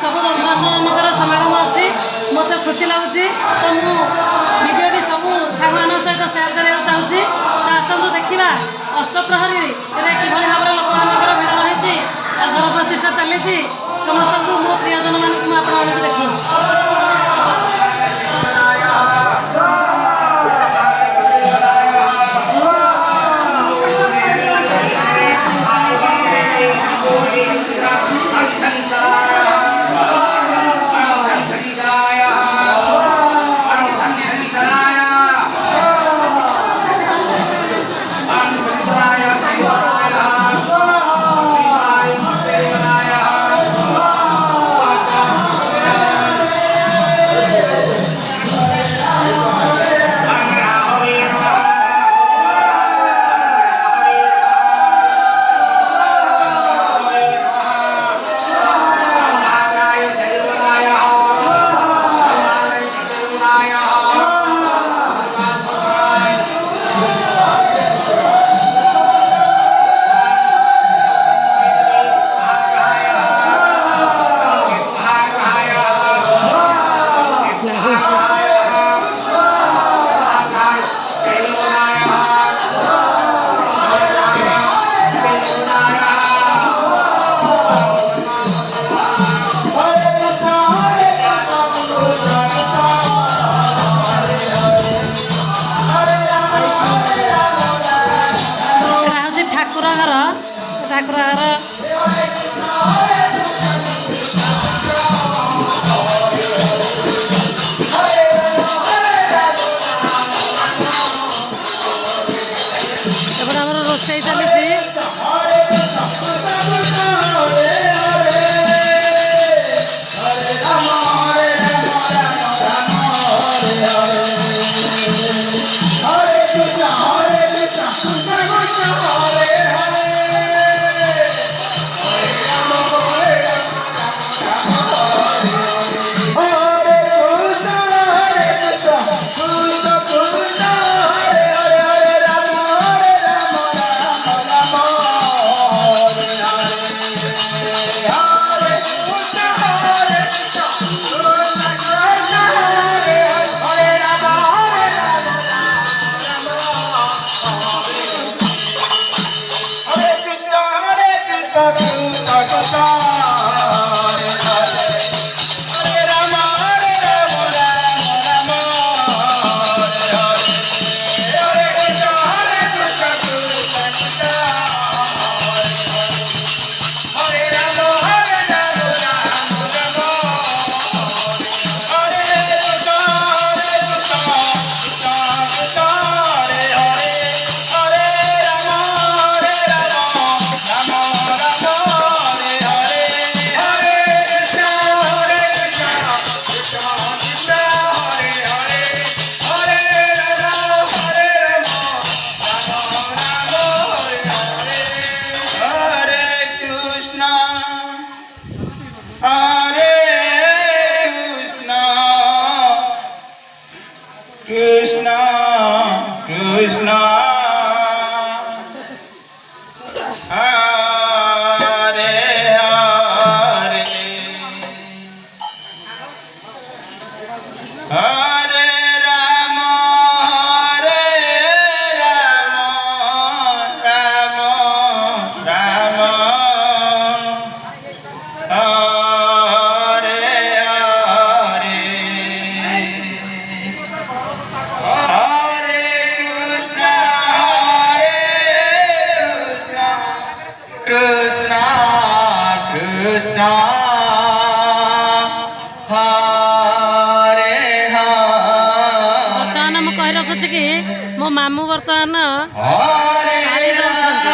ସବୁ ବନ୍ଧୁମାନଙ୍କର ସମାଗମ ଅଛି। ମୋତେ ଖୁସି ଲାଗୁଛି। ତ ମୁଁ ଭିଡ଼ିଓଟି ସବୁ ସାଙ୍ଗମାନଙ୍କ ସହିତ ସେୟାର କରିବାକୁ ଚାହୁଁଛି। ତ ଆସନ୍ତୁ ଦେଖିବା ଅଷ୍ଟପ୍ରହରୀରେ କିଭଳି ଭାବରେ ଲୋକମାନଙ୍କର ଭିଡ଼ ରହିଛି। ଘର ପ୍ରତିଷ୍ଠା ଚାଲିଛି। ସମସ୍ତଙ୍କୁ ମୋ ପ୍ରିୟଜନମାନଙ୍କୁ ମୁଁ ଆପଣମାନଙ୍କୁ ଦେଖାଉଛି। ଠାକୁର ଘର ଏପଟେ ଆମର ରୋଷେଇ ଚାଲିଛି। ବର୍ତ୍ତମାନ ମୁଁ କହି ରଖୁଛି କି ମୋ ମାମୁଁ ବର୍ତ୍ତମାନ କାଳି ଦଉଛନ୍ତି।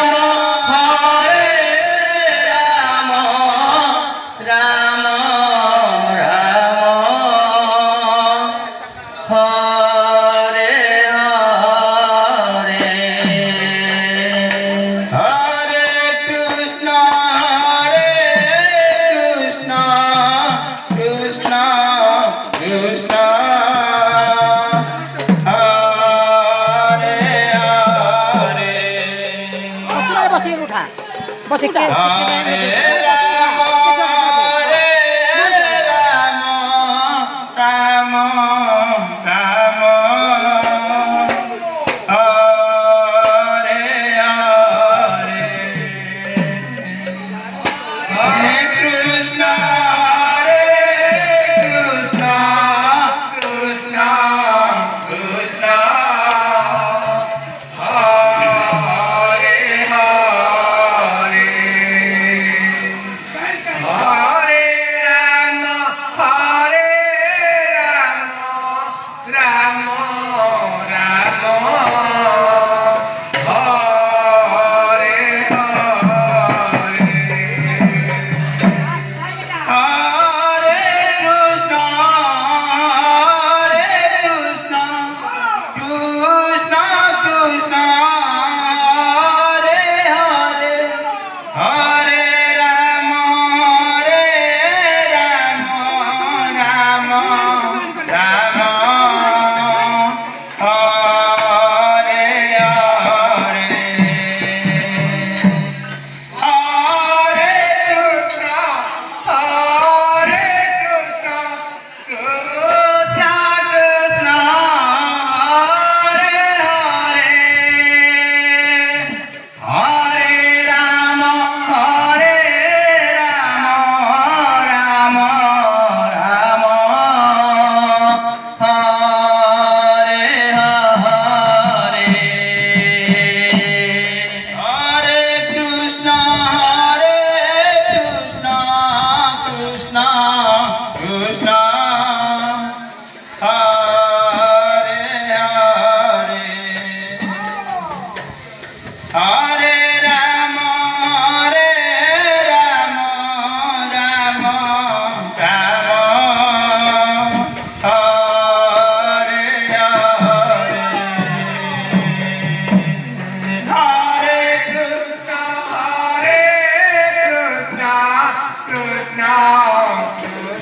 बस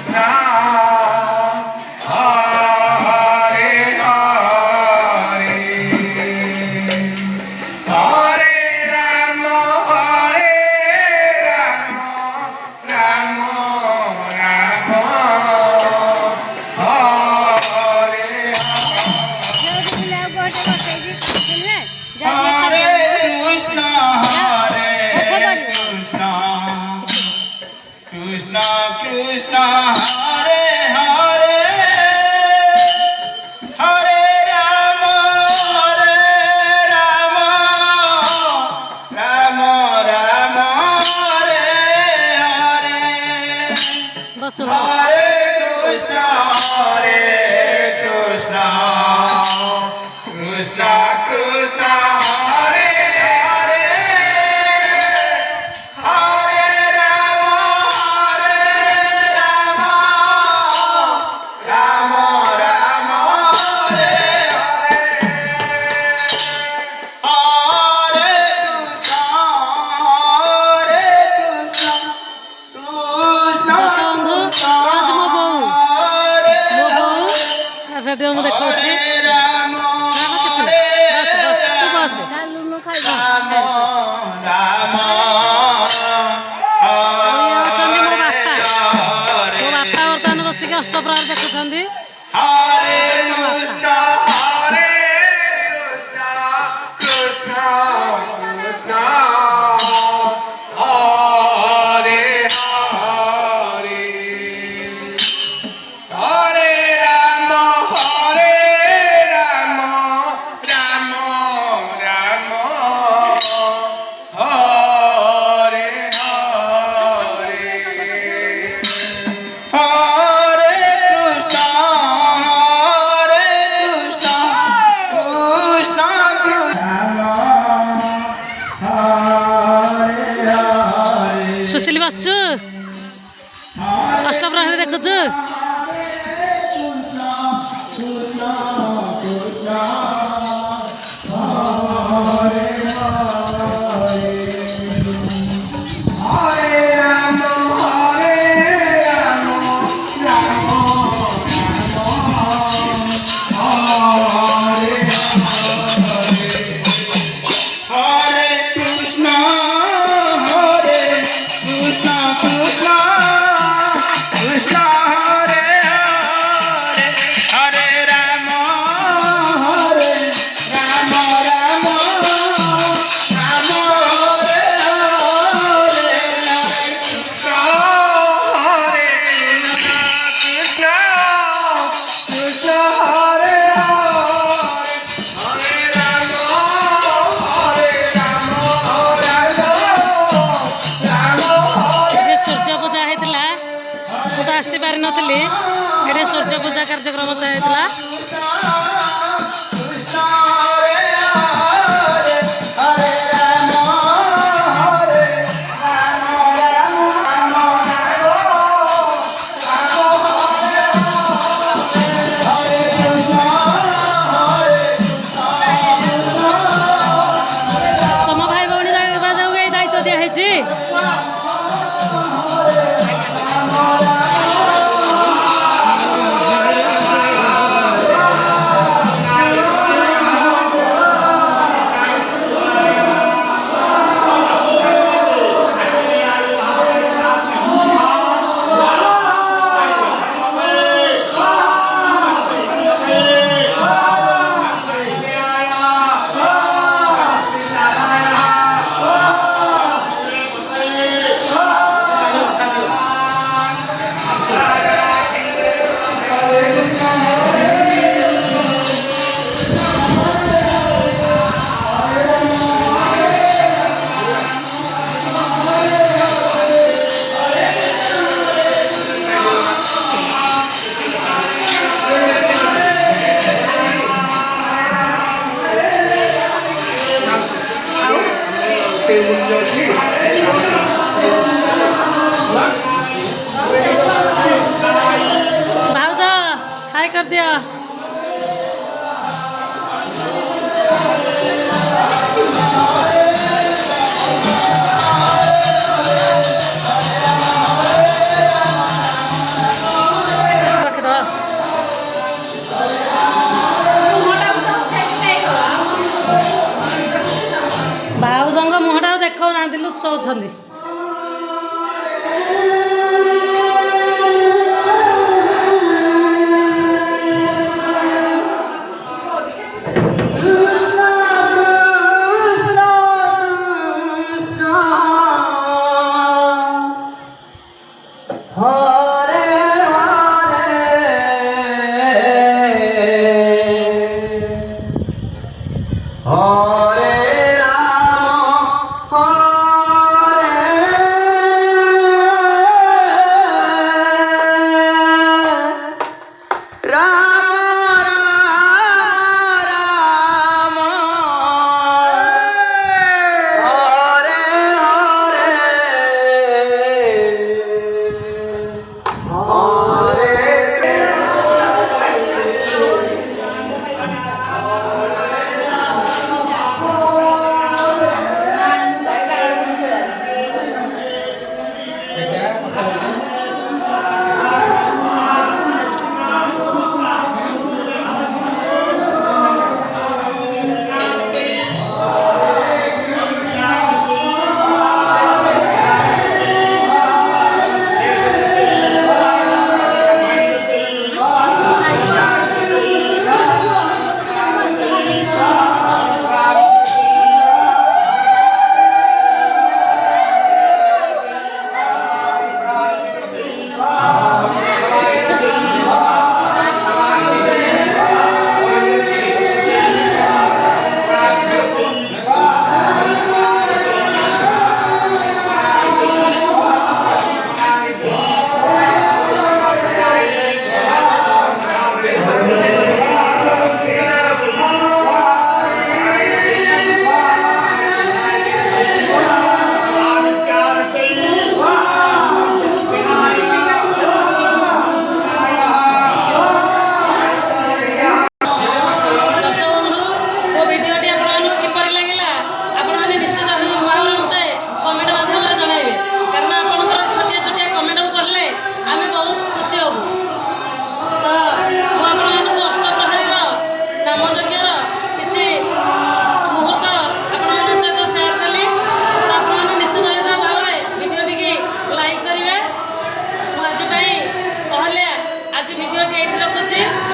Krishna, Hare Hare, Hare Rama, Rama Rama, Hare Hare Krishna, Krishna Krishna, Hare Hare, Hare Rama, Rama Rama, Hare Hare. বসো Hare Krishna, Krishna Krishna, Hare Hare, Hare Rama, Rama Rama, Hare Hare. Hare Krishna, Krishna ଦଶ ବନ୍ଧୁ ଏ ହଉଛି ମୋ ବୋଉ video ମୁଁ ଦେଖାଉଛି କିଛି ବସ ବସ ତୁ ବସ ଇଏ ହେଉଛନ୍ତି ମୋ ବାପା ବର୍ତ୍ତମାନ ବସିକି ଅଷ୍ଟପ୍ରହର ଦେଖୁଛନ୍ତି Hare Krishna, Krishna Krishna, Hare Hare, Hare Rama, Rama Rama, Hare Hare. Hare Krishna, Krishna Krishna, Hare Hare. Sushil ବସଛୁ ଅଷ୍ଟପ୍ରହରୀ ଦେଖୁଛୁ Hare Rama, Hare Krishna, Krishna Krishna, Krishna Hare Hare, Hare Rama, Rama Rama, Rama Hare Hare, Hare Krishna, Krishna Hare Hare, Hare Rama, ଏଠି ସୂର୍ଯ୍ୟ ପୂଜା ହେଇଥିଲା ମୁଁ ତ ଆସିପାରିନଥିଲି ଏଠି ସୂର୍ଯ୍ୟ ପୂଜା କାର୍ଯ୍ୟକ୍ରମ ହେଇଥିଲା ତମ ଭାଇ ଭଉଣୀ ଯୋଉ ଏଇ ଦାୟିତ୍ୱ ଦିଆହେଇଛି ଭାଉଜ ହାଇ କରିଦିଅ ଅଛନ୍ତି। ଆଜି ଭିଡ଼ିଓଟି ଏଇଠି ରଖୁଛି।